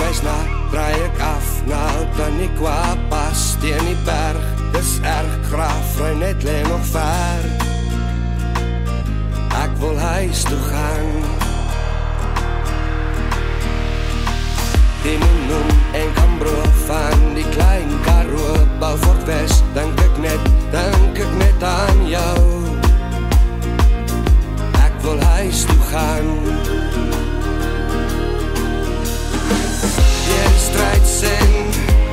reis na, draai ek af na Outaniqua pas teen die berg. Dis erg graaf, ry net lê nog ver. Ek wil huis toe gaan. Die Moenoem en Cambro van die klein Karoo, Beaufort West, dink ek net aan jou. Ek wil huis toe gaan. Jy stryd sing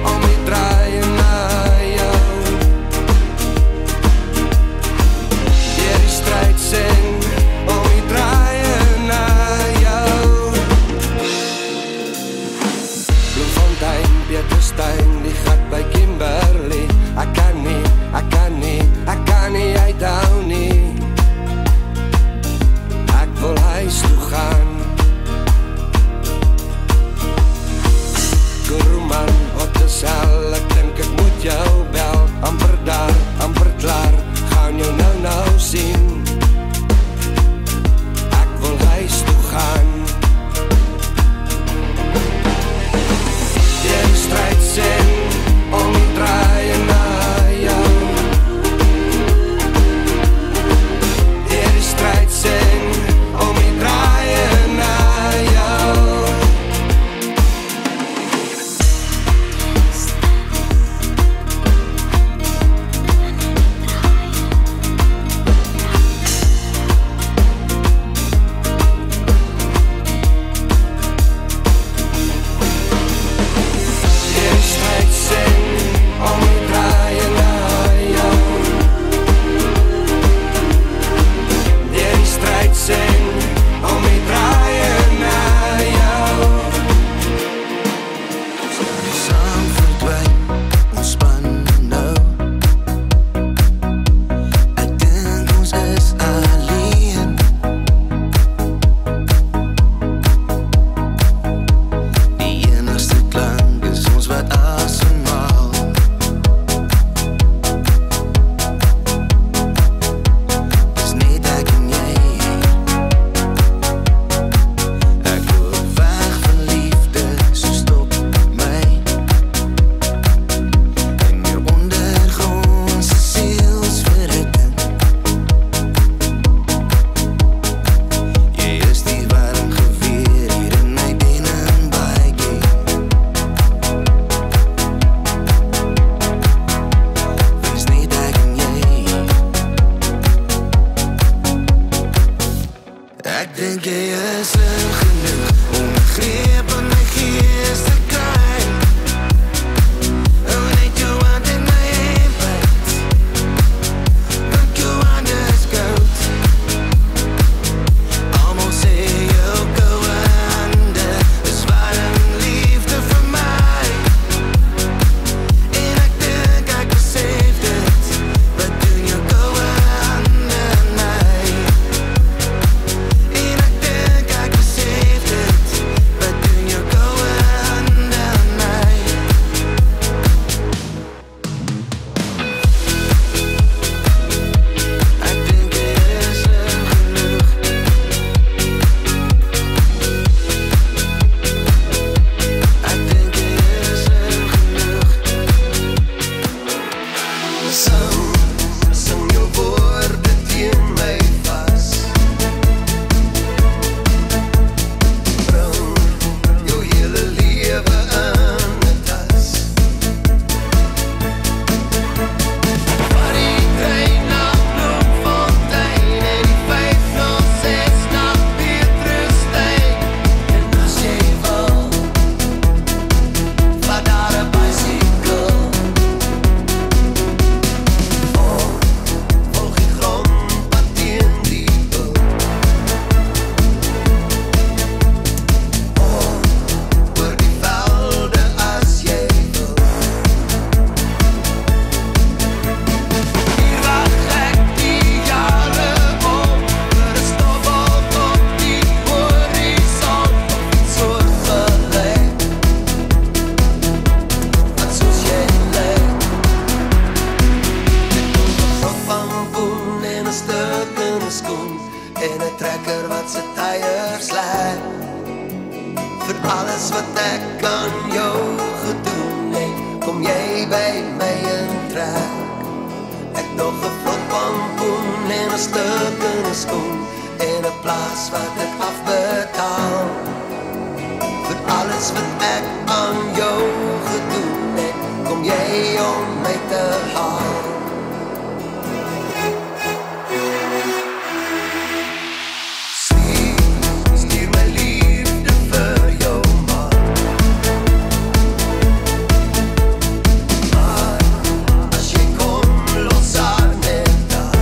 om die draai na jou. Jy stryd sing om die draai na jou. vir alles wat ek aan jou gedoen het, kom jy by my intrek. Ek nog 'n vlot pampoen en 'n stuk in 'n skoen en 'n plaas wat ek afbetaal. Vir alles wat ek aan jou gedoen het, kom jy om my te haal. Stuur my liefde vir jou man. Maar as jy kom, los haar net daar.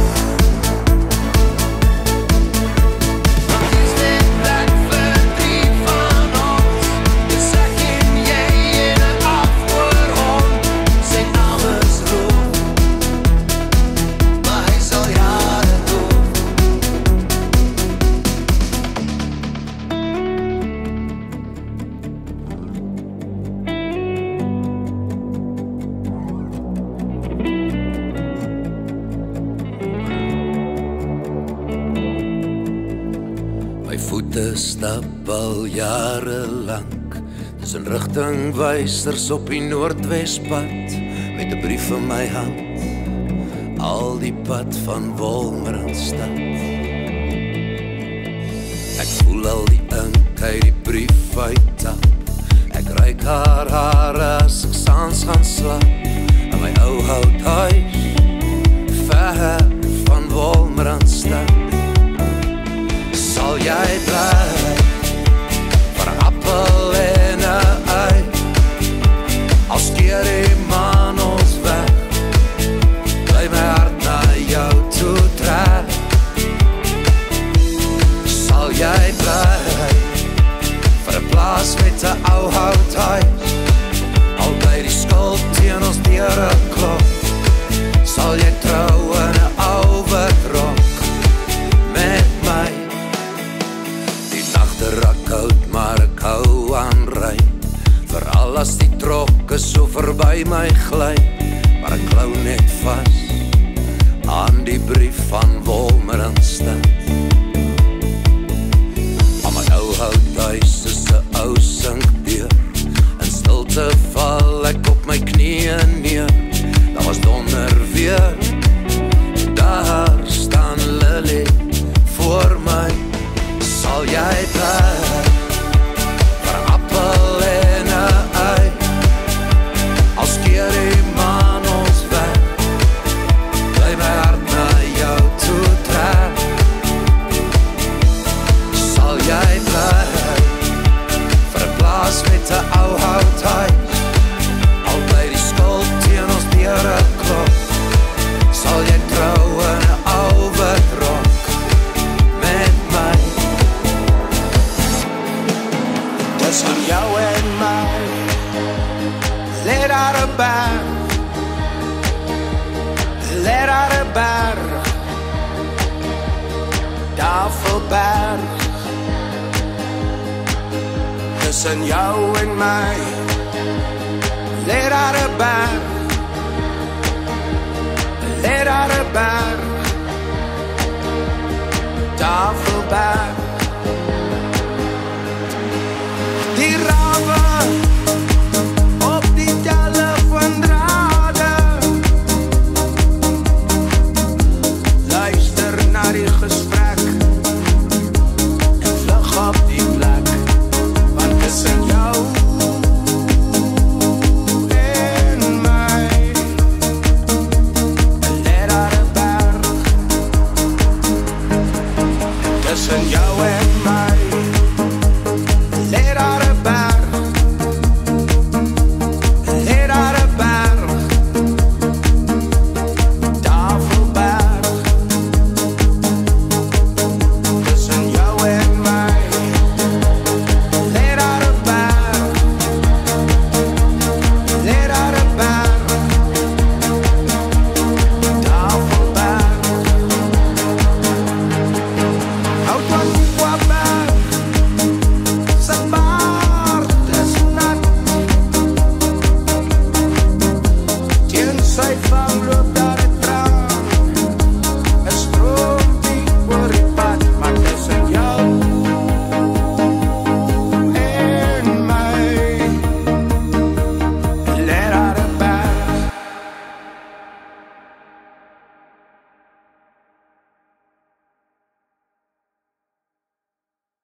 Want hier's net plek vir 3 van ons. Dus ek en jy in 'n afhoorhond. Sy naam is Roof, maar hy sal jare doof. My voete stap al jare lank tussen rigtingwysers op die Noordwespad met 'n brief in my hand, al die pad van Wolmaranstad. Ek voel al die ink uit die brief uittap. Ek ruik haar hare as ek saans gaan slaap in my ou houthuis ver van Wolmaranstad. Sal jy bly vir 'n appel en 'n ei, als keer die maan ons weg, bly my hart na jou toe trek. Sal jy bly vir 'n plaas met 'n ou houthuis, al bly die skuld teen ons deure klop. Sal jy trou in 'n ou wit-rok met my. Raak koud, maar ek hou aan ry, veral as die trokke so verby my gly. Maar ek klou net vas aan die brief van Wolmaranstad. Aan my ou houthuis is 'n ou sinkdeur, in stilte val ek op my knieën neer. Daar was donder weer, daar staan Lily voor my. Sal jy bly vir 'n appel en 'n ei, als keer die maan ons weg, bly my hart na jou toe trek. Sal jy bly vir 'n plaas met 'n ou houthuis, al bly die skuld teen ons deure klop. Sal jy trou in 'n ou wit-rok met my. Tussen jou en my lê daar 'n berg, lê daar 'n berg, Tafelberg. Tussen jou en my lê daar 'n berg, lê daar 'n berg, Tafelberg. Die